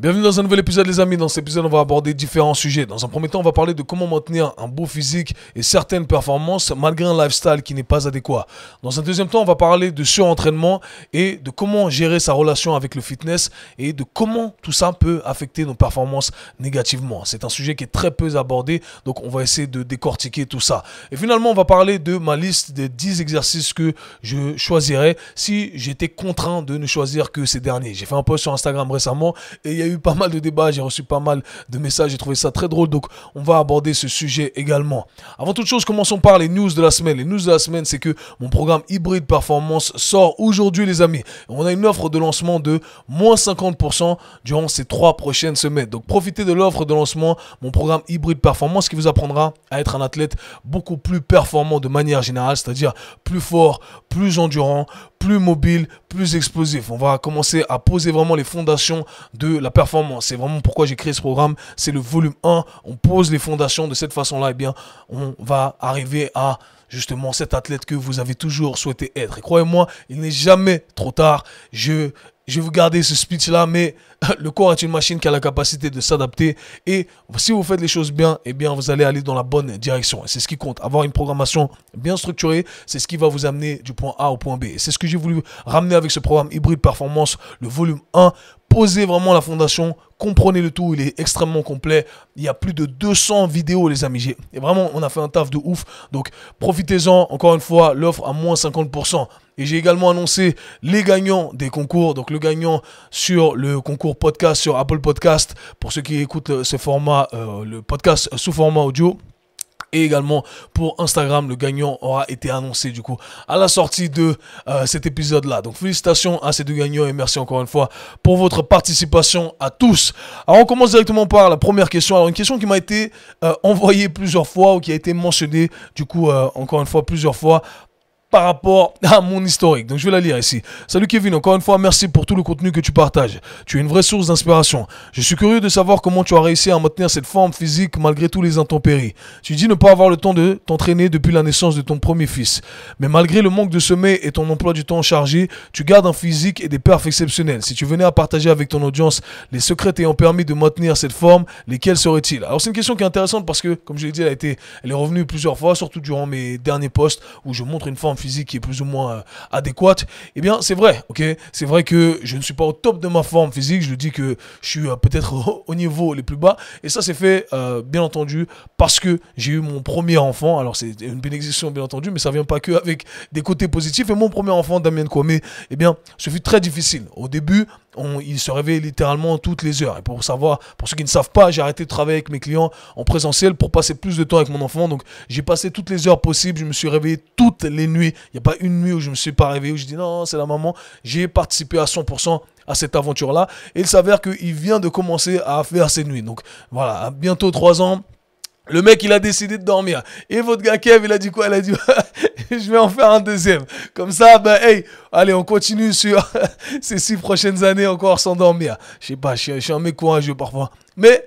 Bienvenue dans un nouvel épisode les amis. Dans cet épisode on va aborder différents sujets. Dans un premier temps on va parler de comment maintenir un beau physique et certaines performances malgré un lifestyle qui n'est pas adéquat. Dans un deuxième temps on va parler de surentraînement et de comment gérer sa relation avec le fitness et de comment tout ça peut affecter nos performances négativement. C'est un sujet qui est très peu abordé, donc on va essayer de décortiquer tout ça. Et finalement on va parler de ma liste des 10 exercices que je choisirais si j'étais contraint de ne choisir que ces derniers. J'ai fait un post sur Instagram récemment et il y a eu pas mal de débats, j'ai reçu pas mal de messages, j'ai trouvé ça très drôle, donc on va aborder ce sujet également. Avant toute chose, commençons par les news de la semaine. Les news de la semaine, c'est que mon programme Hybride Performance sort aujourd'hui les amis. On a une offre de lancement de moins 50% durant ces 3 prochaines semaines. Donc profitez de l'offre de lancement, mon programme Hybride Performance qui vous apprendra à être un athlète beaucoup plus performant de manière générale, c'est-à-dire plus fort, plus endurant, plus mobile, plus explosif. On va commencer à poser vraiment les fondations de la performance. C'est vraiment pourquoi j'ai créé ce programme. C'est le volume 1. On pose les fondations de cette façon-là. Eh bien, on va arriver à justement cet athlète que vous avez toujours souhaité être. Et croyez-moi, il n'est jamais trop tard. Je vais vous garder ce speech-là, mais le corps est une machine qui a la capacité de s'adapter. Et si vous faites les choses bien, eh bien, vous allez aller dans la bonne direction. Et c'est ce qui compte. Avoir une programmation bien structurée, c'est ce qui va vous amener du point A au point B. Et c'est ce que j'ai voulu ramener avec ce programme Hybride Performance, le volume 1. Posez vraiment la fondation, comprenez le tout, il est extrêmement complet. Il y a plus de 200 vidéos les amis. Et vraiment, on a fait un taf de ouf. Donc, profitez-en. Encore une fois, l'offre à moins 50%. Et j'ai également annoncé les gagnants des concours. Donc, le gagnant sur le concours podcast sur Apple Podcast, pour ceux qui écoutent ce format, le podcast sous format audio. Et également pour Instagram, le gagnant aura été annoncé du coup à la sortie de cet épisode-là. Donc félicitations à ces deux gagnants et merci encore une fois pour votre participation à tous. Alors on commence directement par la première question. Alors une question qui m'a été envoyée plusieurs fois ou qui a été mentionnée du coup encore une fois plusieurs fois par rapport à mon historique. Donc je vais la lire ici. Salut Kevin, encore une fois, merci pour tout le contenu que tu partages. Tu es une vraie source d'inspiration. Je suis curieux de savoir comment tu as réussi à maintenir cette forme physique malgré tous les intempéries. Tu dis ne pas avoir le temps de t'entraîner depuis la naissance de ton premier fils. Mais malgré le manque de sommeil et ton emploi du temps chargé, tu gardes un physique et des perfs exceptionnels. Si tu venais à partager avec ton audience les secrets t'ayant permis de maintenir cette forme, lesquels seraient-ils? Alors c'est une question qui est intéressante parce que, comme je l'ai dit, elle est revenue plusieurs fois, surtout durant mes derniers posts où je montre une forme physique qui est plus ou moins adéquate. Eh bien c'est vrai, ok, c'est vrai que je ne suis pas au top de ma forme physique, je dis que je suis peut-être au niveau les plus bas, et ça c'est fait bien entendu parce que j'ai eu mon premier enfant. Alors c'est une bénédiction bien entendu, mais ça vient pas que avec des côtés positifs. Et mon premier enfant, Damien Kwame, eh bien ce fut très difficile. Au début, il se réveillait littéralement toutes les heures. Et pour savoir, pour ceux qui ne savent pas, j'ai arrêté de travailler avec mes clients en présentiel pour passer plus de temps avec mon enfant. Donc j'ai passé toutes les heures possibles. Je me suis réveillé toutes les nuits. Il n'y a pas une nuit où je ne me suis pas réveillé, où je dis non, c'est la maman. J'ai participé à 100% à cette aventure-là. Et il s'avère qu'il vient de commencer à faire ses nuits. Donc voilà, à bientôt 3 ans. Le mec, il a décidé de dormir. Et votre gars Kev, il a dit quoi? Il a dit, je vais en faire un deuxième. Comme ça, ben, hey, allez, on continue sur ces 6 prochaines années encore sans dormir. Je sais pas, je suis un mec courageux parfois. Mais,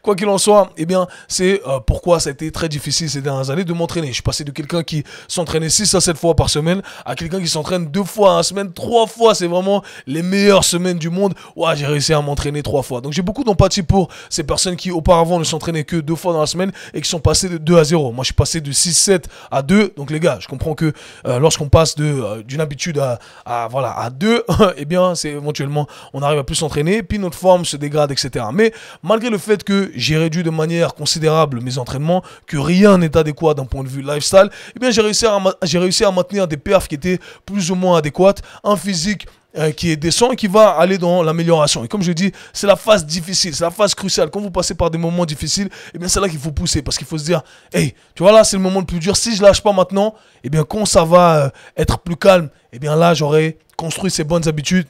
quoi qu'il en soit, eh bien, c'est pourquoi ça a été très difficile ces dernières années de m'entraîner. Je suis passé de quelqu'un qui s'entraînait 6 à 7 fois par semaine à quelqu'un qui s'entraîne 2 fois à la semaine, 3 fois. C'est vraiment les meilleures semaines du monde. Ouais, j'ai réussi à m'entraîner 3 fois. Donc, j'ai beaucoup d'empathie pour ces personnes qui, auparavant, ne s'entraînaient que 2 fois dans la semaine et qui sont passées de 2 à 0. Moi, je suis passé de 6-7 à 2. Donc, les gars, je comprends que lorsqu'on passe d'une habitude à 2, eh bien, c'est éventuellement, on arrive à plus s'entraîner, puis notre forme se dégrade, etc. Mais, malgré le fait que j'ai réduit de manière considérable mes entraînements, que rien n'est adéquat d'un point de vue lifestyle, eh bien j'ai réussi à maintenir des perfs qui étaient plus ou moins adéquates, un physique qui est décent et qui va aller dans l'amélioration. Et comme je dis, c'est la phase difficile, c'est la phase cruciale. Quand vous passez par des moments difficiles, eh bien c'est là qu'il faut pousser, parce qu'il faut se dire, hey, tu vois là, c'est le moment le plus dur. Si je lâche pas maintenant, eh bien quand ça va être plus calme, eh bien là, j'aurai construit ces bonnes habitudes.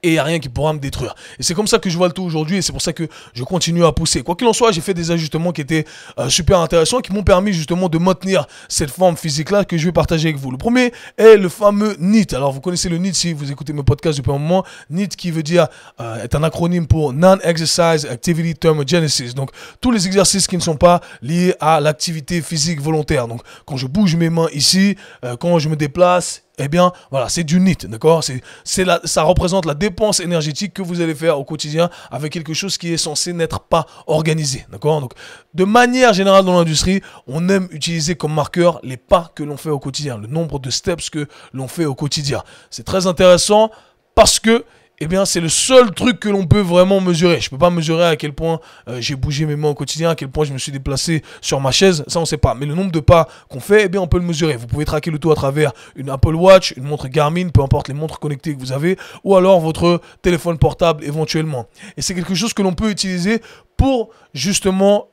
Et il n'y a rien qui pourra me détruire. Et c'est comme ça que je vois le tout aujourd'hui. Et c'est pour ça que je continue à pousser. Quoi qu'il en soit, j'ai fait des ajustements qui étaient super intéressants, qui m'ont permis justement de maintenir cette forme physique-là que je vais partager avec vous. Le premier est le fameux NEAT. Alors vous connaissez le NEAT si vous écoutez mes podcasts depuis un moment. NEAT qui veut dire, est un acronyme pour Non-Exercise Activity Thermogenesis. Donc tous les exercices qui ne sont pas liés à l'activité physique volontaire. Donc quand je bouge mes mains ici, quand je me déplace, eh bien, voilà, c'est du NEAT, d'accord? Ça représente la dépense énergétique que vous allez faire au quotidien avec quelque chose qui est censé n'être pas organisé, d'accord? Donc, de manière générale dans l'industrie, on aime utiliser comme marqueur les pas que l'on fait au quotidien, le nombre de steps que l'on fait au quotidien. C'est très intéressant parce que eh bien, c'est le seul truc que l'on peut vraiment mesurer. Je ne peux pas mesurer à quel point j'ai bougé mes mains au quotidien, à quel point je me suis déplacé sur ma chaise. Ça, on ne sait pas. Mais le nombre de pas qu'on fait, eh bien, on peut le mesurer. Vous pouvez traquer le tout à travers une Apple Watch, une montre Garmin, peu importe les montres connectées que vous avez, ou alors votre téléphone portable éventuellement. Et c'est quelque chose que l'on peut utiliser pour justement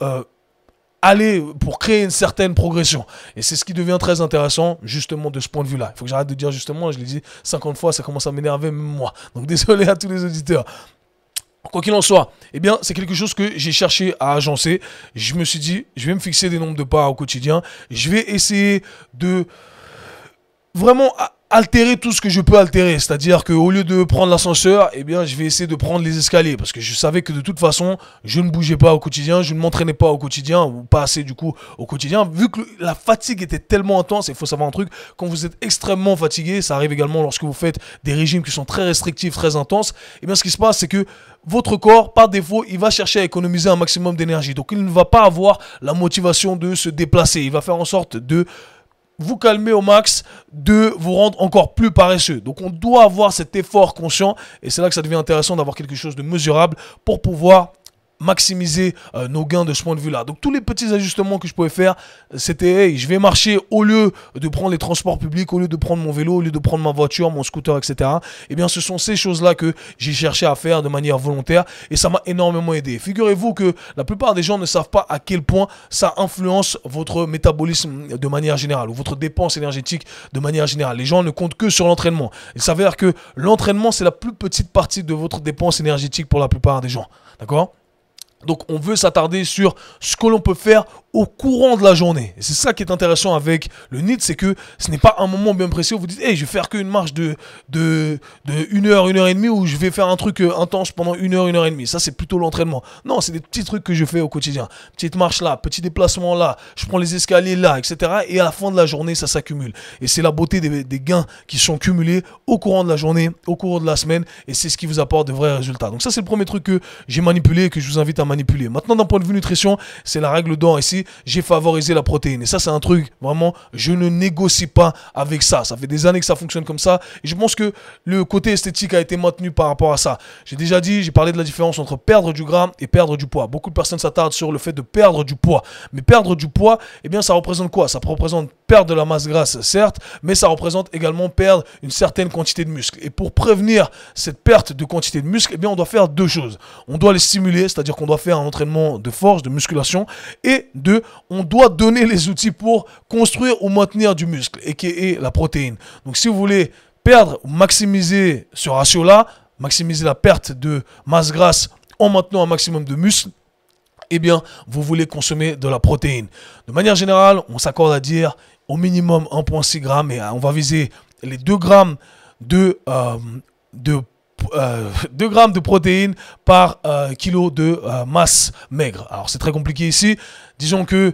aller pour créer une certaine progression. Et c'est ce qui devient très intéressant, justement, de ce point de vue-là. Il faut que j'arrête de dire justement, je l'ai dit 50 fois, ça commence à m'énerver même moi. Donc désolé à tous les auditeurs. Quoi qu'il en soit, eh bien, c'est quelque chose que j'ai cherché à agencer. Je me suis dit, je vais me fixer des nombres de pas au quotidien. Je vais essayer de vraiment altérer tout ce que je peux altérer, c'est-à-dire qu'au lieu de prendre l'ascenseur, eh bien, je vais essayer de prendre les escaliers, parce que je savais que de toute façon, je ne bougeais pas au quotidien, je ne m'entraînais pas au quotidien, ou pas assez du coup au quotidien, vu que la fatigue était tellement intense. Il faut savoir un truc, quand vous êtes extrêmement fatigué, ça arrive également lorsque vous faites des régimes qui sont très restrictifs, très intenses, eh bien, ce qui se passe, c'est que votre corps, par défaut, il va chercher à économiser un maximum d'énergie, donc il ne va pas avoir la motivation de se déplacer, il va faire en sorte de vous calmer au max, de vous rendre encore plus paresseux. Donc on doit avoir cet effort conscient, et c'est là que ça devient intéressant d'avoir quelque chose de mesurable pour pouvoir maximiser nos gains de ce point de vue là. Donc tous les petits ajustements que je pouvais faire, c'était hey, je vais marcher au lieu de prendre les transports publics, au lieu de prendre mon vélo, au lieu de prendre ma voiture, mon scooter, etc. Eh bien ce sont ces choses là que j'ai cherché à faire de manière volontaire, et ça m'a énormément aidé. Figurez-vous que la plupart des gens ne savent pas à quel point ça influence votre métabolisme de manière générale, ou votre dépense énergétique de manière générale. Les gens ne comptent que sur l'entraînement. Il s'avère que l'entraînement, c'est la plus petite partie de votre dépense énergétique pour la plupart des gens, d'accord? Donc on veut s'attarder sur ce que l'on peut faire au courant de la journée. Et c'est ça qui est intéressant avec le NEAT, c'est que ce n'est pas un moment bien précis où vous dites hey, je vais faire qu'une marche de 1 heure, 1 heure et demie, ou je vais faire un truc intense pendant 1 heure, 1 heure et demie. Ça, c'est plutôt l'entraînement. Non, c'est des petits trucs que je fais au quotidien. Petite marche là, petit déplacement là, je prends les escaliers là, etc. Et à la fin de la journée, ça s'accumule. Et c'est la beauté des gains qui sont cumulés au courant de la journée, au cours de la semaine, et c'est ce qui vous apporte de vrais résultats. Donc ça, c'est le premier truc que j'ai manipulé et que je vous invite à manipuler. Maintenant, d'un point de vue nutrition, c'est la règle d'or ici. J'ai favorisé la protéine. Et ça, c'est un truc, vraiment, je ne négocie pas avec ça. Ça fait des années que ça fonctionne comme ça. Et je pense que le côté esthétique a été maintenu par rapport à ça. J'ai déjà dit, j'ai parlé de la différence entre perdre du gras et perdre du poids. Beaucoup de personnes s'attardent sur le fait de perdre du poids. Mais perdre du poids, eh bien, ça représente quoi? Ça représente perdre de la masse grasse, certes, mais ça représente également perdre une certaine quantité de muscle. Et pour prévenir cette perte de quantité de muscle, eh bien, on doit faire deux choses. On doit les stimuler, c'est-à-dire qu'on doit faire un entraînement de force, de musculation, et deux, on doit donner les outils pour construire ou maintenir du muscle, et qui est la protéine. Donc si vous voulez perdre ou maximiser ce ratio-là, maximiser la perte de masse grasse en maintenant un maximum de muscle, eh bien, vous voulez consommer de la protéine. De manière générale, on s'accorde à dire au minimum 1,6 g, et on va viser les 2 grammes de 2 grammes de protéines par kilo de masse maigre. Alors c'est très compliqué ici. Disons que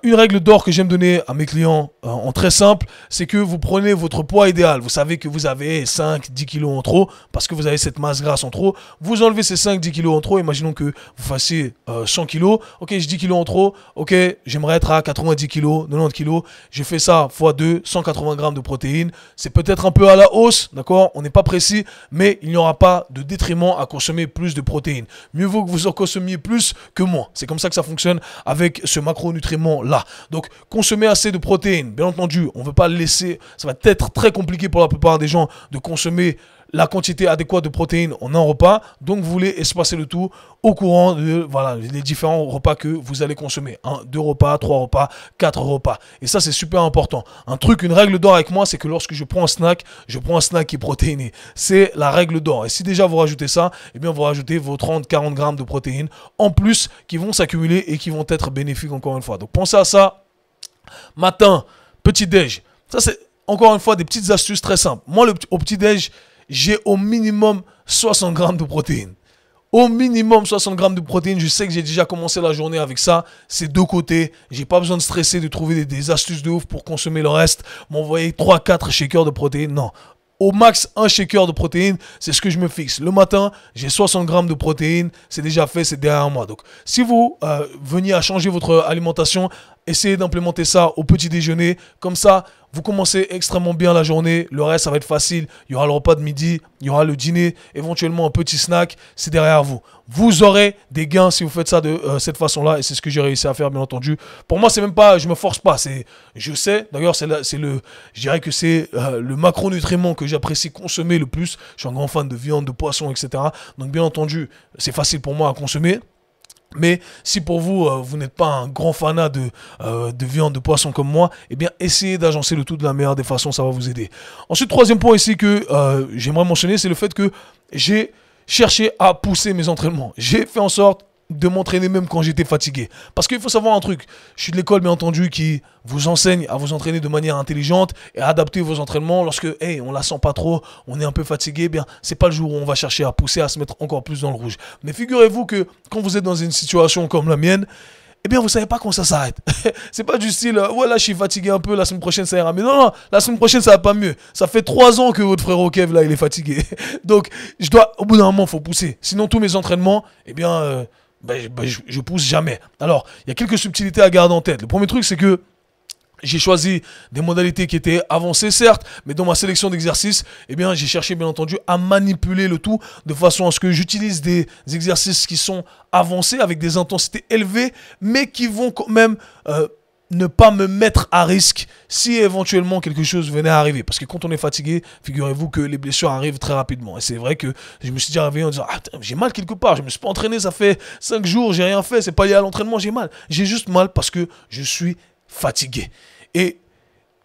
une règle d'or que j'aime donner à mes clients en très simple, c'est que vous prenez votre poids idéal. Vous savez que vous avez 5-10 kilos en trop parce que vous avez cette masse grasse en trop. Vous enlevez ces 5-10 kilos en trop. Imaginons que vous fassiez 100 kilos. Ok, j'ai 10 kilos en trop. Ok, j'aimerais être à 90 kilos, 90 kilos. Je fais ça x 2, 180 grammes de protéines. C'est peut-être un peu à la hausse, d'accord? On n'est pas précis, mais il n'y aura pas de détriment à consommer plus de protéines. Mieux vaut que vous en consommiez plus que moins. C'est comme ça que ça fonctionne avec ce macronutriment là. Donc, consommer assez de protéines. Bien entendu, on ne veut pas le laisser. Ça va être très compliqué pour la plupart des gens de consommer la quantité adéquate de protéines en un repas. Donc, vous voulez espacer le tout au courant de les différents repas que vous allez consommer. 1, 2 repas, 3 repas, 4 repas. Et ça, c'est super important. Une règle d'or avec moi, c'est que lorsque je prends un snack qui est protéiné. C'est la règle d'or. Et si déjà vous rajoutez ça, eh bien, vous rajoutez vos 30-40 grammes de protéines en plus qui vont s'accumuler et qui vont être bénéfiques encore une fois. Donc, pensez à ça. Matin, petit-déj. Ça, c'est encore une fois des petites astuces très simples. Moi, au petit-déj, j'ai au minimum 60 grammes de protéines. au minimum 60 grammes de protéines. Je sais que j'ai déjà commencé la journée avec ça. C'est de côté. J'ai pas besoin de stresser, de trouver des astuces de ouf pour consommer le reste. M'envoyer 3-4 shakers de protéines. Non. Au max, un shaker de protéines, c'est ce que je me fixe. Le matin, j'ai 60 grammes de protéines. C'est déjà fait, c'est derrière moi. Donc, si vous veniez à changer votre alimentation, essayez d'implémenter ça au petit déjeuner. Comme ça, vous commencez extrêmement bien la journée. Le reste, ça va être facile. Il y aura le repas de midi, il y aura le dîner, éventuellement un petit snack. C'est derrière vous. Vous aurez des gains si vous faites ça de cette façon-là. Et c'est ce que j'ai réussi à faire, bien entendu. Pour moi, c'est même pas, je me force pas. Je sais. D'ailleurs, je dirais que c'est le macronutriment que j'apprécie consommer le plus. Je suis un grand fan de viande, de poisson, etc. Donc, bien entendu, c'est facile pour moi à consommer. Mais si pour vous, vous n'êtes pas un grand fanat de viande, de poisson comme moi, eh bien, essayez d'agencer le tout de la meilleure des façons, ça va vous aider. Ensuite, troisième point ici que j'aimerais mentionner, c'est le fait que j'ai cherché à pousser mes entraînements. J'ai fait en sorte de m'entraîner même quand j'étais fatigué. Parce qu'il faut savoir un truc, je suis de l'école bien entendu qui vous enseigne à vous entraîner de manière intelligente et à adapter vos entraînements lorsque on la sent pas trop, on est un peu fatigué, eh bien c'est pas le jour où on va chercher à pousser, à se mettre encore plus dans le rouge. Mais figurez-vous que quand vous êtes dans une situation comme la mienne, eh bien vous savez pas quand ça s'arrête. C'est pas du style ouais là je suis fatigué un peu, la semaine prochaine ça ira mieux. Non, la semaine prochaine ça va pas mieux. Ça fait 3 ans que votre frère Kev là il est fatigué. Donc au bout d'un moment faut pousser. Sinon tous mes entraînements, eh bien je pousse jamais. Alors, il y a quelques subtilités à garder en tête. Le premier truc, c'est que j'ai choisi des modalités qui étaient avancées, certes, mais dans ma sélection d'exercices, eh bien, j'ai cherché, bien entendu, à manipuler le tout de façon à ce que j'utilise des exercices qui sont avancés, avec des intensités élevées, mais qui vont quand même ne pas me mettre à risque si éventuellement quelque chose venait à arriver. Parce que quand on est fatigué, figurez-vous que les blessures arrivent très rapidement. Et c'est vrai que je me suis déjà réveillé en disant ah, j'ai mal quelque part, je me suis pas entraîné, ça fait 5 jours, j'ai rien fait, c'est pas lié à l'entraînement, j'ai mal. J'ai juste mal parce que je suis fatigué. Et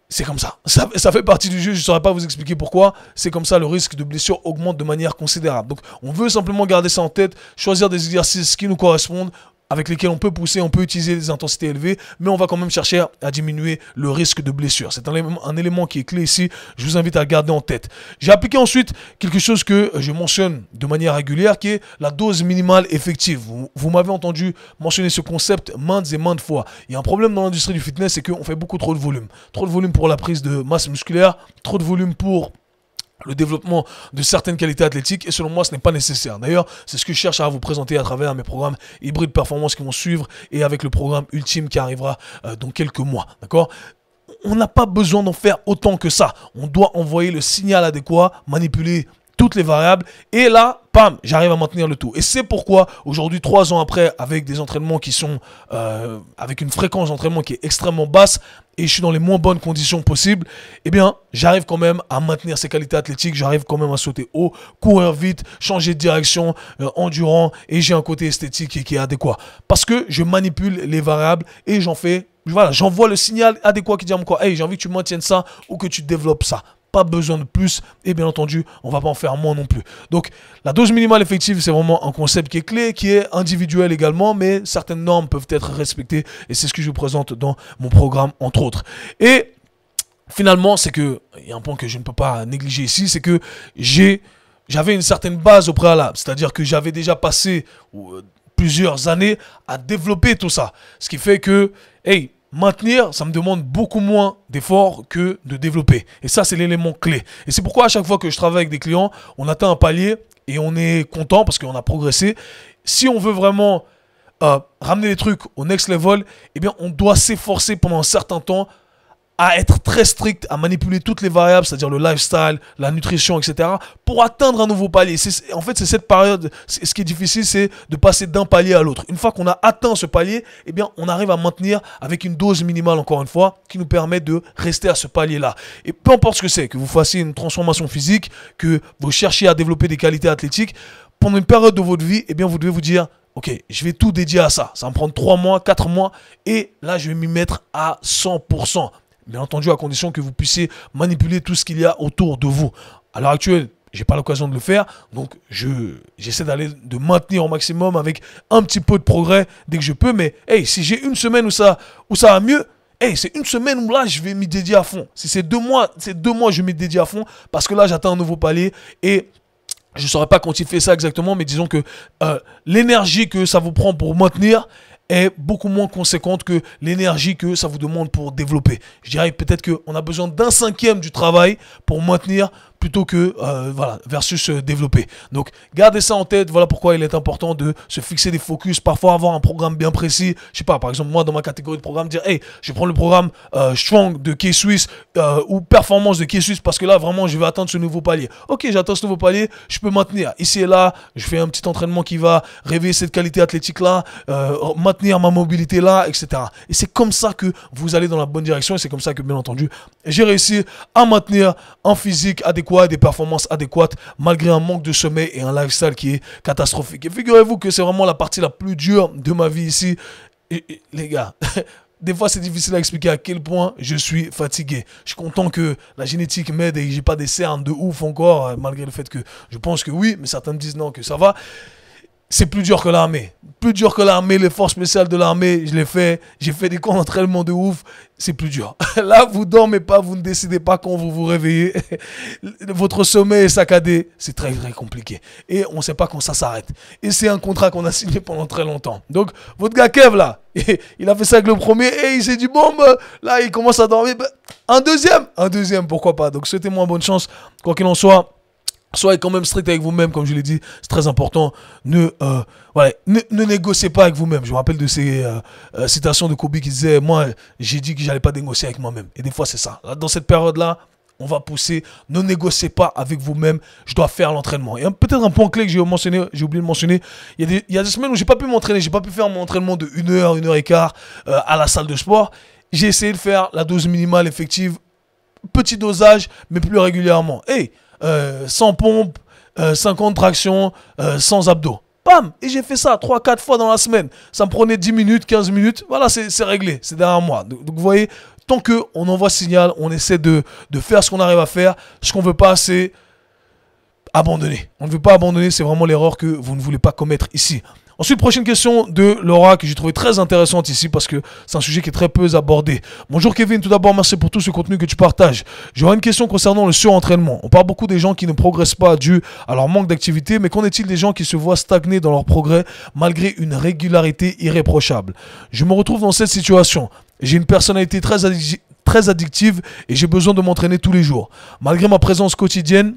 c'est comme ça. Ça fait partie du jeu, je ne saurais pas vous expliquer pourquoi. C'est comme ça, le risque de blessure augmente de manière considérable. Donc on veut simplement garder ça en tête, choisir des exercices qui nous correspondent, avec lesquels on peut pousser, on peut utiliser des intensités élevées, mais on va quand même chercher à diminuer le risque de blessure. C'est un élément qui est clé ici, je vous invite à le garder en tête. J'ai appliqué ensuite quelque chose que je mentionne de manière régulière, qui est la dose minimale effective. Vous m'avez entendu mentionner ce concept maintes et maintes fois. Il y a un problème dans l'industrie du fitness, c'est qu'on fait beaucoup trop de volume. Trop de volume pour la prise de masse musculaire, trop de volume pour le développement de certaines qualités athlétiques, et selon moi ce n'est pas nécessaire. D'ailleurs c'est ce que je cherche à vous présenter à travers mes programmes hybrides performance qui vont suivre, et avec le programme ultime qui arrivera dans quelques mois, d'accord. On n'a pas besoin d'en faire autant que ça, on doit envoyer le signal adéquat, manipuler toutes les variables, et là, pam, j'arrive à maintenir le tout. Et c'est pourquoi, aujourd'hui, 3 ans après, avec des entraînements qui sont, avec une fréquence d'entraînement qui est extrêmement basse, et je suis dans les moins bonnes conditions possibles, eh bien, j'arrive quand même à maintenir ces qualités athlétiques, j'arrive quand même à sauter haut, courir vite, changer de direction, endurant, et j'ai un côté esthétique qui est adéquat. Parce que je manipule les variables, et j'envoie le signal adéquat qui dit à mon corps, hey, j'ai envie que tu maintiennes ça, ou que tu développes ça. Pas besoin de plus, et bien entendu, on va pas en faire moins non plus. Donc, la dose minimale effective, c'est vraiment un concept qui est clé, qui est individuel également, mais certaines normes peuvent être respectées, et c'est ce que je vous présente dans mon programme, entre autres. Et finalement, c'est que, il y a un point que je ne peux pas négliger ici, c'est que j'avais une certaine base au préalable, c'est-à-dire que j'avais déjà passé plusieurs années à développer tout ça, ce qui fait que, hey, maintenir, ça me demande beaucoup moins d'efforts que de développer. Et ça, c'est l'élément clé. Et c'est pourquoi à chaque fois que je travaille avec des clients, on atteint un palier et on est content parce qu'on a progressé. Si on veut vraiment ramener les trucs au next level, eh bien, on doit s'efforcer pendant un certain temps à être très strict, à manipuler toutes les variables, c'est-à-dire le lifestyle, la nutrition, etc., pour atteindre un nouveau palier. En fait, c'est cette période, ce qui est difficile, c'est de passer d'un palier à l'autre. Une fois qu'on a atteint ce palier, eh bien, on arrive à maintenir avec une dose minimale, encore une fois, qui nous permet de rester à ce palier-là. Et peu importe ce que c'est, que vous fassiez une transformation physique, que vous cherchiez à développer des qualités athlétiques, pendant une période de votre vie, eh bien, vous devez vous dire, ok, je vais tout dédier à ça. Ça va me prendre 3 mois, 4 mois, et là, je vais m'y mettre à 100%. Bien entendu, à condition que vous puissiez manipuler tout ce qu'il y a autour de vous. À l'heure actuelle, j'ai pas l'occasion de le faire, donc j'essaie de maintenir au maximum avec un petit peu de progrès dès que je peux. Mais hey, si j'ai une semaine où ça va mieux, hey, c'est une semaine où là je vais m'y dédier à fond. Si c'est 2 mois, je vais m'y dédier à fond parce que là j'atteins un nouveau palier et je ne saurais pas quantifier ça exactement, mais disons que l'énergie que ça vous prend pour maintenir est beaucoup moins conséquente que l'énergie que ça vous demande pour développer. Je dirais peut-être qu'on a besoin d'un cinquième du travail pour maintenir plutôt que voilà, versus développer. Donc gardez ça en tête, voilà pourquoi il est important de se fixer des focus, parfois avoir un programme bien précis. Je sais pas, par exemple moi dans ma catégorie de programme, dire hey, je prends le programme Strong de K-Swiss ou Performance de K-Swiss parce que là vraiment je vais atteindre ce nouveau palier. Ok, j'atteins ce nouveau palier, je peux maintenir ici et là, je fais un petit entraînement qui va réveiller cette qualité athlétique là, maintenir ma mobilité là, etc. Et c'est comme ça que vous allez dans la bonne direction et c'est comme ça que bien entendu j'ai réussi à maintenir un physique adéquat, des performances adéquates malgré un manque de sommeil et un lifestyle qui est catastrophique. Et figurez-vous que c'est vraiment la partie la plus dure de ma vie ici. Et les gars, des fois c'est difficile à expliquer à quel point je suis fatigué. Je suis content que la génétique m'aide et que j'ai pas des cernes de ouf encore, malgré le fait que je pense que oui, mais certains me disent non, que ça va. C'est plus dur que l'armée. Plus dur que l'armée, les forces spéciales de l'armée, je l'ai fait. J'ai fait des camps d'entraînement de ouf. C'est plus dur. Là, vous dormez pas, vous ne décidez pas quand vous vous réveillez. Votre sommeil est saccadé. C'est très, très compliqué. Et on ne sait pas quand ça s'arrête. Et c'est un contrat qu'on a signé pendant très longtemps. Donc, votre gars Kev, là, il a fait ça avec le premier et il s'est dit, bon, bah, là, il commence à dormir. Bah, un deuxième, pourquoi pas. Donc, souhaitez-moi bonne chance. Quoi qu'il en soit. Soyez quand même strict avec vous-même, comme je l'ai dit, c'est très important. Ne négociez pas avec vous-même. Je me rappelle de ces citations de Kobe qui disait, moi, j'ai dit que j'allais pas négocier avec moi-même. Et des fois, c'est ça. Là, dans cette période-là, on va pousser. Ne négociez pas avec vous-même. Je dois faire l'entraînement. Et peut-être un point clé que j'ai oublié de mentionner. Il y a des semaines où j'ai pas pu m'entraîner. J'ai pas pu faire mon entraînement de 1 heure, 1 heure et quart à la salle de sport. J'ai essayé de faire la dose minimale effective. Petit dosage, mais plus régulièrement. Hey, 100 pompes, 50 tractions, 100 abdos. Bam! Et j'ai fait ça 3-4 fois dans la semaine. Ça me prenait 10 minutes, 15 minutes. Voilà, c'est réglé. C'est derrière moi. Donc vous voyez, tant qu'on envoie signal, on essaie de faire ce qu'on arrive à faire. Ce qu'on ne veut pas, c'est abandonner. On ne veut pas abandonner. C'est vraiment l'erreur que vous ne voulez pas commettre ici. Ensuite, prochaine question de Laura que j'ai trouvé très intéressante ici parce que c'est un sujet qui est très peu abordé. Bonjour Kevin, tout d'abord merci pour tout ce contenu que tu partages. J'aurais une question concernant le surentraînement. On parle beaucoup des gens qui ne progressent pas dû à leur manque d'activité, mais qu'en est-il des gens qui se voient stagner dans leur progrès malgré une régularité irréprochable? Je me retrouve dans cette situation. J'ai une personnalité très addictive et j'ai besoin de m'entraîner tous les jours. Malgré ma présence quotidienne,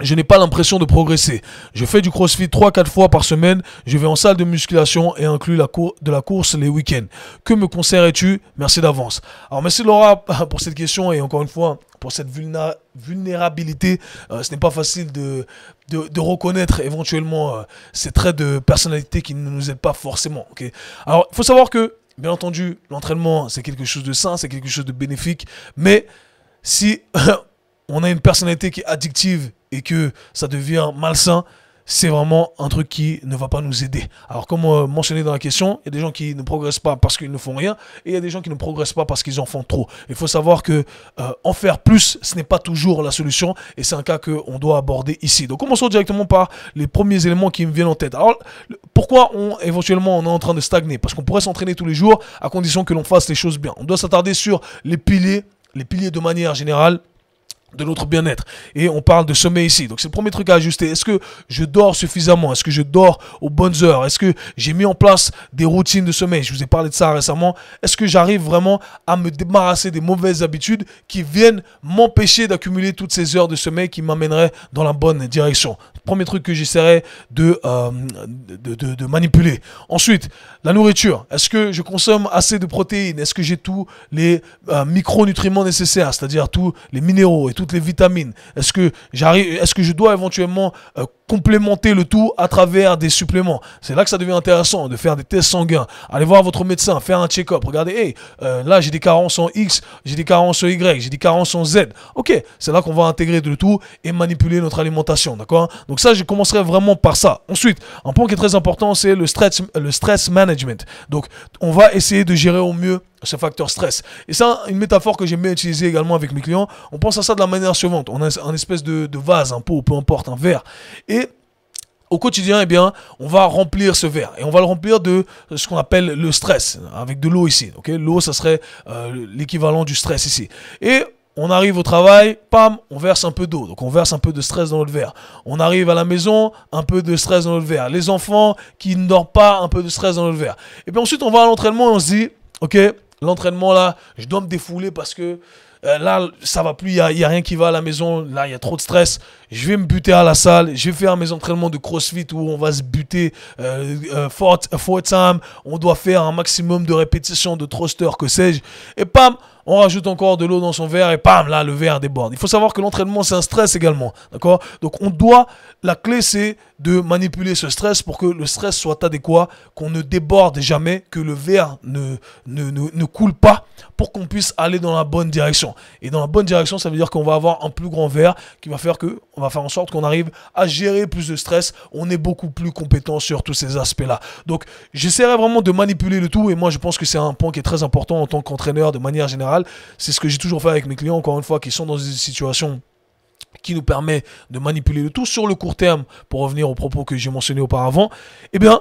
je n'ai pas l'impression de progresser. Je fais du crossfit 3-4 fois par semaine. Je vais en salle de musculation et inclus de la course les week-ends. Que me conseillerais-tu? Merci d'avance. Alors merci Laura pour cette question et encore une fois pour cette vulnérabilité. Ce n'est pas facile de reconnaître éventuellement ces traits de personnalité qui ne nous aident pas forcément. Okay. Alors il faut savoir que bien entendu l'entraînement c'est quelque chose de sain, c'est quelque chose de bénéfique. Mais si on a une personnalité qui est addictive et que ça devient malsain, c'est vraiment un truc qui ne va pas nous aider. Alors comme mentionné dans la question, il y a des gens qui ne progressent pas parce qu'ils ne font rien et il y a des gens qui ne progressent pas parce qu'ils en font trop. Il faut savoir que en faire plus, ce n'est pas toujours la solution et c'est un cas qu'on doit aborder ici. Donc commençons directement par les premiers éléments qui me viennent en tête. Alors pourquoi éventuellement on est en train de stagner? Parce qu'on pourrait s'entraîner tous les jours à condition que l'on fasse les choses bien. On doit s'attarder sur les piliers de manière générale de notre bien-être. Et on parle de sommeil ici. Donc c'est le premier truc à ajuster. Est-ce que je dors suffisamment? Est-ce que je dors aux bonnes heures? Est-ce que j'ai mis en place des routines de sommeil? Je vous ai parlé de ça récemment. Est-ce que j'arrive vraiment à me débarrasser des mauvaises habitudes qui viennent m'empêcher d'accumuler toutes ces heures de sommeil qui m'amèneraient dans la bonne direction? Premier truc que j'essaierai de manipuler. Ensuite, la nourriture. Est-ce que je consomme assez de protéines? Est-ce que j'ai tous les micronutriments nécessaires, c'est-à-dire tous les minéraux et toutes les vitamines? Est-ce que je dois éventuellement complémenter le tout à travers des suppléments? C'est là que ça devient intéressant de faire des tests sanguins. Allez voir votre médecin, faire un check-up. Regardez, hey, là j'ai des carences en X, j'ai des carences en Y, j'ai des carences en Z. Ok, c'est là qu'on va intégrer le tout et manipuler notre alimentation, d'accord? Donc ça, je commencerai vraiment par ça. Ensuite, un point qui est très important, c'est le stress management. Donc, on va essayer de gérer au mieux ce facteur stress. Et ça, une métaphore que j'aime bien utiliser également avec mes clients, on pense à ça de la manière suivante. On a un espèce de vase, un pot, peu importe, un verre. Et au quotidien, eh bien, on va remplir ce verre. Et on va le remplir de ce qu'on appelle le stress, avec de l'eau ici. Okay, l'eau, ça serait l'équivalent du stress ici. Et on arrive au travail, pam, on verse un peu d'eau. Donc on verse un peu de stress dans notre verre. On arrive à la maison, un peu de stress dans notre verre. Les enfants qui ne dorment pas, un peu de stress dans notre verre. Et puis ensuite, on va à l'entraînement et on se dit, ok, l'entraînement là, je dois me défouler parce que là, ça va plus, il y a rien qui va à la maison. Là, il y a trop de stress. Je vais me buter à la salle. Je vais faire mes entraînements de CrossFit où on va se buter four time. On doit faire un maximum de répétitions, de thrusters, que sais-je. Et pam, on rajoute encore de l'eau dans son verre et pam, là, le verre déborde. Il faut savoir que l'entraînement, c'est un stress également. D'accord? Donc, la clé, c'est de manipuler ce stress pour que le stress soit adéquat, qu'on ne déborde jamais, que le verre ne coule pas pour qu'on puisse aller dans la bonne direction. Et dans la bonne direction, ça veut dire qu'on va avoir un plus grand verre qui va faire on va faire en sorte qu'on arrive à gérer plus de stress. On est beaucoup plus compétent sur tous ces aspects-là. Donc, j'essaierai vraiment de manipuler le tout et moi, je pense que c'est un point qui est très important en tant qu'entraîneur de manière générale. C'est ce que j'ai toujours fait avec mes clients, encore une fois, qui sont dans des situations qui nous permet de manipuler le tout sur le court terme, pour revenir aux propos que j'ai mentionnés auparavant. Eh bien,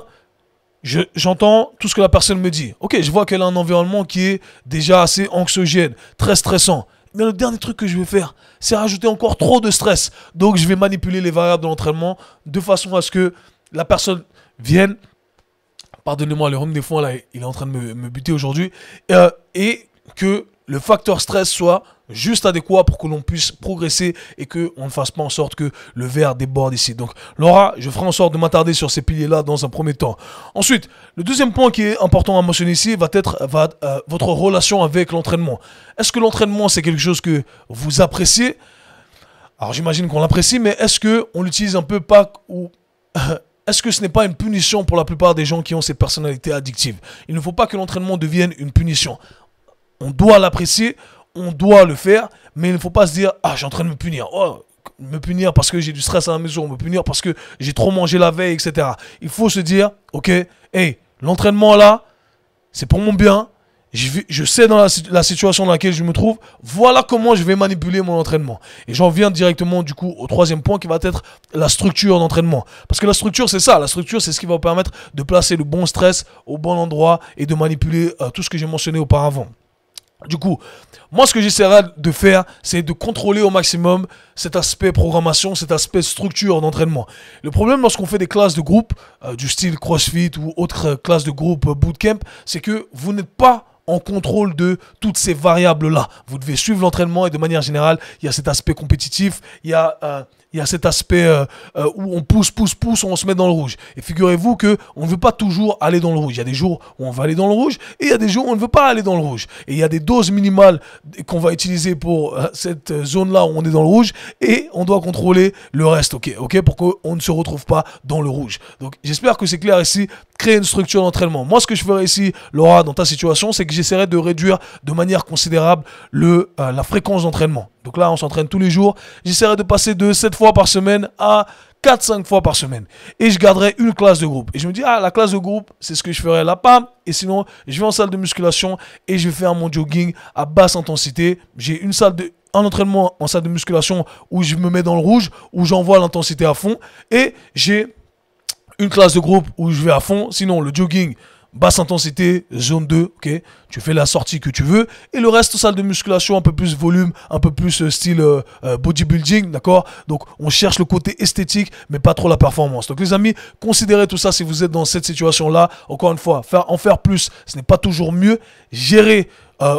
j'entends tout ce que la personne me dit. Ok, je vois qu'elle a un environnement qui est déjà assez anxiogène, très stressant. Mais le dernier truc que je vais faire, c'est rajouter encore trop de stress. Donc, je vais manipuler les variables de l'entraînement de façon à ce que la personne vienne. Pardonnez-moi, le rhume des fois, là, il est en train de me buter aujourd'hui. Et que le facteur stress soit juste adéquat pour que l'on puisse progresser et qu'on ne fasse pas en sorte que le verre déborde ici. Donc Laura, je ferai en sorte de m'attarder sur ces piliers-là dans un premier temps. Ensuite, le deuxième point qui est important à mentionner ici va être votre relation avec l'entraînement. Est-ce que l'entraînement, c'est quelque chose que vous appréciez? Alors j'imagine qu'on l'apprécie, mais est-ce qu'on l'utilise un peu pas ou... Est-ce que ce n'est pas une punition pour la plupart des gens qui ont ces personnalités addictives? Il ne faut pas que l'entraînement devienne une punition. On doit l'apprécier, on doit le faire, mais il ne faut pas se dire « Ah, je suis en train de me punir. Oh, me punir parce que j'ai du stress à la maison, me punir parce que j'ai trop mangé la veille, etc. » Il faut se dire « Ok, hey, l'entraînement là, c'est pour mon bien. Je sais dans la situation dans laquelle je me trouve, voilà comment je vais manipuler mon entraînement. » Et j'en viens directement du coup au troisième point qui va être la structure d'entraînement. Parce que la structure, c'est ça. La structure, c'est ce qui va vous permettre de placer le bon stress au bon endroit et de manipuler tout ce que j'ai mentionné auparavant. Du coup, moi, ce que j'essaierai de faire, c'est de contrôler au maximum cet aspect programmation, cet aspect structure d'entraînement. Le problème lorsqu'on fait des classes de groupe, du style CrossFit ou autres classes de groupe bootcamp, c'est que vous n'êtes pas en contrôle de toutes ces variables-là. Vous devez suivre l'entraînement et de manière générale, il y a cet aspect compétitif, il y a cet aspect où on pousse, on se met dans le rouge. Et figurez-vous qu'on ne veut pas toujours aller dans le rouge. Il y a des jours où on va aller dans le rouge et il y a des jours où on ne veut pas aller dans le rouge. Et il y a des doses minimales qu'on va utiliser pour cette zone-là où on est dans le rouge et on doit contrôler le reste, ok, pour qu'on ne se retrouve pas dans le rouge. Donc j'espère que c'est clair ici. Créer une structure d'entraînement. Moi, ce que je ferais ici, Laura, dans ta situation, c'est que j'essaierai de réduire de manière considérable la fréquence d'entraînement. Donc là, on s'entraîne tous les jours. J'essaierai de passer de 7 fois par semaine à 4-5 fois par semaine. Et je garderai une classe de groupe. Et je me dis, la classe de groupe, c'est ce que je ferai là, pam. Et sinon, je vais en salle de musculation et je vais faire mon jogging à basse intensité. J'ai un entraînement en salle de musculation où je me mets dans le rouge, où j'envoie l'intensité à fond. Et j'ai une classe de groupe où je vais à fond. Sinon, le jogging, basse intensité, zone 2, ok. Tu fais la sortie que tu veux. Et le reste, salle de musculation, un peu plus volume, un peu plus style bodybuilding, d'accord. Donc, on cherche le côté esthétique, mais pas trop la performance. Donc, les amis, considérez tout ça si vous êtes dans cette situation-là. Encore une fois, en faire plus, ce n'est pas toujours mieux. Gérez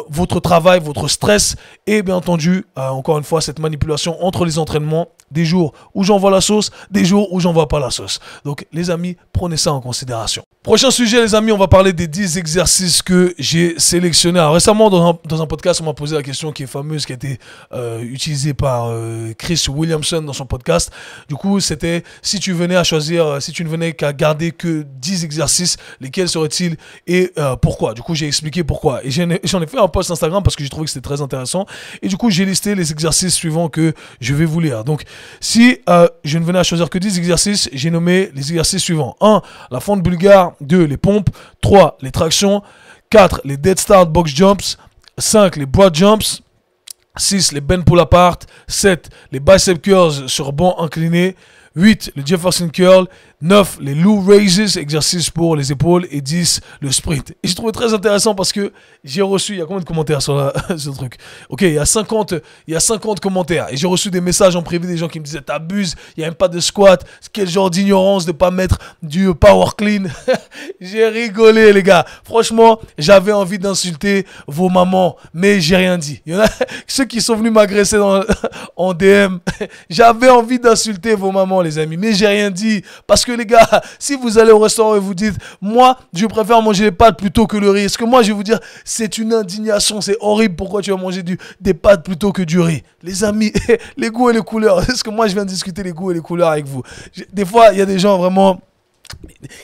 votre travail, votre stress et bien entendu, encore une fois, cette manipulation entre les entraînements, des jours où j'envoie la sauce, des jours où j'envoie pas la sauce. Donc les amis, prenez ça en considération. Prochain sujet les amis, on va parler des 10 exercices que j'ai sélectionnés. Alors, récemment dans un podcast, on m'a posé la question qui est fameuse, qui a été utilisée par Chris Williamson dans son podcast. Du coup, c'était si tu venais à choisir, si tu ne venais qu'à garder que 10 exercices, lesquels seraient-ils et pourquoi? Du coup, j'ai expliqué pourquoi. Et j'en ai fait un post Instagram parce que j'ai trouvé que c'était très intéressant. Et du coup, j'ai listé les exercices suivants que je vais vous lire. Donc, si je ne venais à choisir que 10 exercices, j'ai nommé les exercices suivants. 1. La fente bulgare. 2. Les pompes. 3. Les tractions. 4. Les dead start box jumps. 5. Les broad jumps. 6. Les bend pull apart. 7. Les bicep curls sur banc incliné. 8. Le Jefferson curl. 9, les low raises, exercice pour les épaules. Et 10, le sprint. Et j'ai trouvé très intéressant parce que j'ai reçu, il y a combien de commentaires sur ce truc? Ok, il y a 50 commentaires. Et j'ai reçu des messages en privé des gens qui me disaient, t'abuses, il n'y a même pas de squat. Quel genre d'ignorance de pas mettre du power clean. J'ai rigolé, les gars. Franchement, j'avais envie d'insulter vos mamans, mais j'ai rien dit. Il y en a ceux qui sont venus m'agresser en DM. J'avais envie d'insulter vos mamans, les amis, mais j'ai rien dit. Parce que les gars, si vous allez au restaurant et vous dites, moi, je préfère manger les pâtes plutôt que le riz, est-ce que moi, je vais vous dire, c'est une indignation, c'est horrible, pourquoi tu vas manger des pâtes plutôt que du riz? Les amis, les goûts et les couleurs, est-ce que moi, je viens de discuter les goûts et les couleurs avec vous? Des fois, il y a des gens vraiment...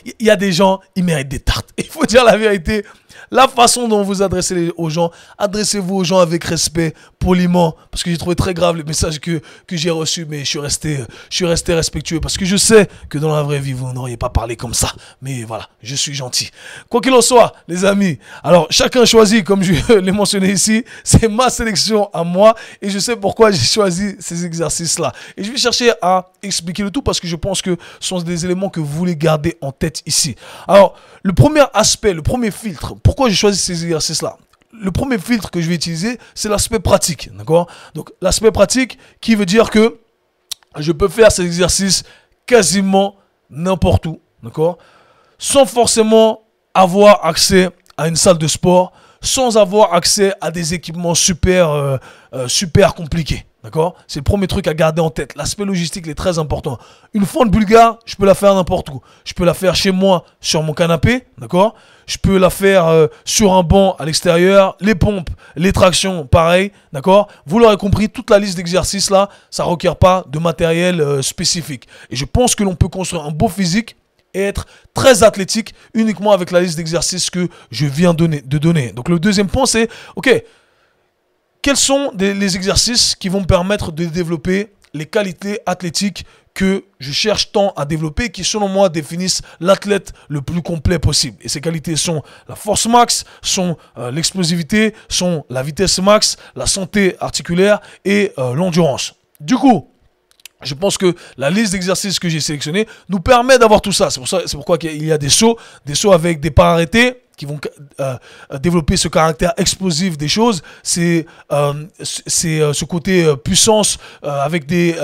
Il y a des gens, ils méritent des tartes. Il faut dire la vérité. La façon dont vous adressez aux gens, adressez-vous aux gens avec respect, poliment. Parce que j'ai trouvé très grave les messages que j'ai reçus, mais je suis resté respectueux. Parce que je sais que dans la vraie vie, vous n'auriez pas parlé comme ça. Mais voilà, je suis gentil. Quoi qu'il en soit, les amis, alors chacun choisit, comme je l'ai mentionné ici, c'est ma sélection à moi. Et je sais pourquoi j'ai choisi ces exercices-là. Et je vais chercher à expliquer le tout parce que je pense que ce sont des éléments que vous voulez garder en tête ici. Alors, le premier aspect, le premier filtre, pourquoi j'ai choisi ces exercices-là? Le premier filtre que je vais utiliser, c'est l'aspect pratique, d'accord? Donc, l'aspect pratique qui veut dire que je peux faire ces exercices quasiment n'importe où, d'accord? Sans forcément avoir accès à une salle de sport, sans avoir accès à des équipements super compliqués. D'accord? C'est le premier truc à garder en tête. L'aspect logistique est très important. Une fente bulgare, je peux la faire n'importe où. Je peux la faire chez moi, sur mon canapé. D'accord? Je peux la faire sur un banc à l'extérieur. Les pompes, les tractions, pareil. D'accord? Vous l'aurez compris, toute la liste d'exercices là, ça ne requiert pas de matériel spécifique. Et je pense que l'on peut construire un beau physique et être très athlétique uniquement avec la liste d'exercices que je viens de donner. Donc le deuxième point, c'est, ok, quels sont les exercices qui vont me permettre de développer les qualités athlétiques que je cherche tant à développer, qui selon moi définissent l'athlète le plus complet possible. Et ces qualités sont la force max, sont l'explosivité, sont la vitesse max, la santé articulaire et l'endurance. Du coup, je pense que la liste d'exercices que j'ai sélectionnée nous permet d'avoir tout ça. C'est pourquoi il y a des sauts avec des pas arrêtés qui vont développer ce caractère explosif des choses. C'est ce côté puissance avec des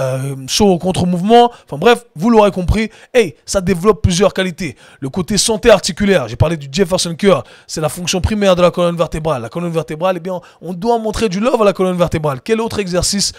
sauts au contre-mouvement. Enfin bref, vous l'aurez compris. Hey, ça développe plusieurs qualités. Le côté santé articulaire, j'ai parlé du Jefferson Curl, c'est la fonction primaire de la colonne vertébrale. La colonne vertébrale, eh bien, on doit montrer du love à la colonne vertébrale. Quel autre exercice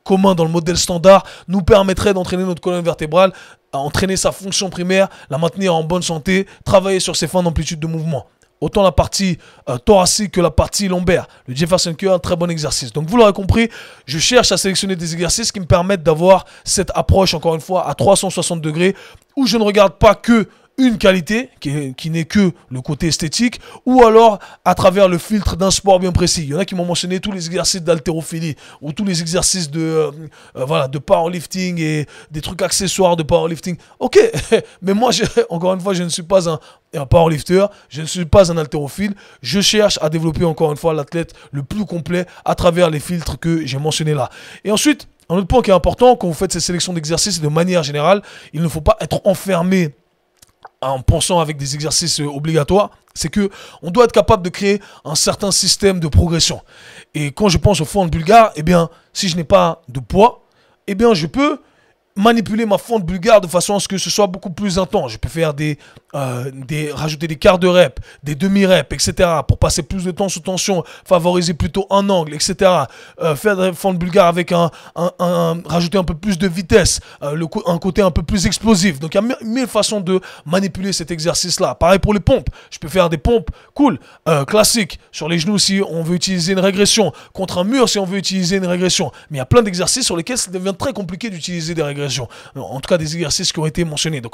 commun dans le modèle standard nous permettrait d'entraîner notre colonne vertébrale, à entraîner sa fonction primaire, la maintenir en bonne santé, travailler sur ses fins d'amplitude de mouvement? Autant la partie thoracique que la partie lombaire. Le Jefferson Curl, un très bon exercice. Donc vous l'aurez compris, je cherche à sélectionner des exercices qui me permettent d'avoir cette approche, encore une fois, à 360 degrés, où je ne regarde pas que une qualité qui n'est que le côté esthétique, ou alors à travers le filtre d'un sport bien précis. Il y en a qui m'ont mentionné tous les exercices d'haltérophilie ou tous les exercices de powerlifting et des trucs accessoires de powerlifting. Ok, mais moi, encore une fois, je ne suis pas un powerlifter, je ne suis pas un haltérophile. Je cherche à développer encore une fois l'athlète le plus complet à travers les filtres que j'ai mentionnés là. Et ensuite, un autre point qui est important quand vous faites ces sélections d'exercices, de manière générale, il ne faut pas être enfermé en pensant avec des exercices obligatoires, c'est que on doit être capable de créer un certain système de progression. Et quand je pense aux fentes bulgares, eh bien, si je n'ai pas de poids, eh bien, je peux manipuler ma fente bulgare de façon à ce que ce soit beaucoup plus intense. Je peux faire rajouter des quarts de rep, des demi-reps, etc. pour passer plus de temps sous tension, favoriser plutôt un angle, etc. Faire des fentes bulgares avec rajouter un peu plus de vitesse, un côté un peu plus explosif. Donc il y a mille façons de manipuler cet exercice-là. Pareil pour les pompes. Je peux faire des pompes cool, classiques, sur les genoux si on veut utiliser une régression, contre un mur si on veut utiliser une régression. Mais il y a plein d'exercices sur lesquels ça devient très compliqué d'utiliser des régressions. En tout cas, des exercices qui ont été mentionnés. Donc,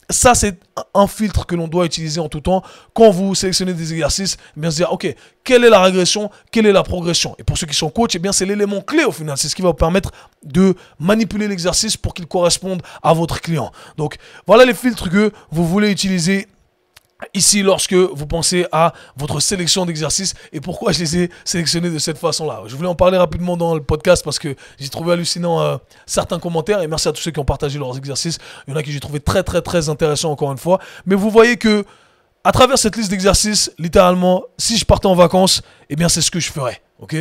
ça, c'est un filtre que l'on doit utiliser en tout temps. Quand vous sélectionnez des exercices, eh bien se dire, ok, quelle est la régression, quelle est la progression? Et pour ceux qui sont coachs, eh bien, c'est l'élément clé au final. C'est ce qui va vous permettre de manipuler l'exercice pour qu'il corresponde à votre client. Donc, voilà les filtres que vous voulez utiliser ici lorsque vous pensez à votre sélection d'exercices et pourquoi je les ai sélectionnés de cette façon-là. Je voulais en parler rapidement dans le podcast parce que j'ai trouvé hallucinant certains commentaires et merci à tous ceux qui ont partagé leurs exercices. Il y en a qui j'ai trouvé très très très intéressant encore une fois. Mais vous voyez que à travers cette liste d'exercices, littéralement, si je partais en vacances, eh bien c'est ce que je ferais. Ok,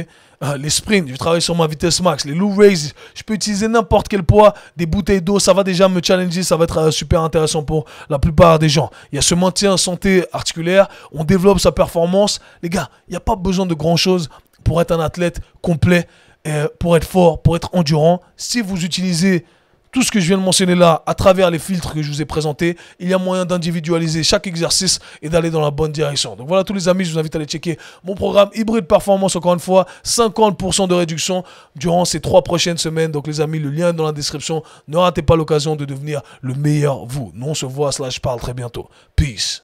les sprints, je travaille sur ma vitesse max, les low raises, je peux utiliser n'importe quel poids, des bouteilles d'eau, ça va déjà me challenger, ça va être super intéressant pour la plupart des gens. Il y a ce maintien en santé articulaire, on développe sa performance. Les gars, il n'y a pas besoin de grand chose pour être un athlète complet, pour être fort, pour être endurant. Si vous utilisez tout ce que je viens de mentionner là, à travers les filtres que je vous ai présentés, il y a moyen d'individualiser chaque exercice et d'aller dans la bonne direction. Donc voilà tous les amis, je vous invite à aller checker mon programme Hybride Performance, encore une fois, 50% de réduction durant ces 3 prochaines semaines. Donc les amis, le lien est dans la description. Ne ratez pas l'occasion de devenir le meilleur vous. Nous on se voit /parle très bientôt. Peace.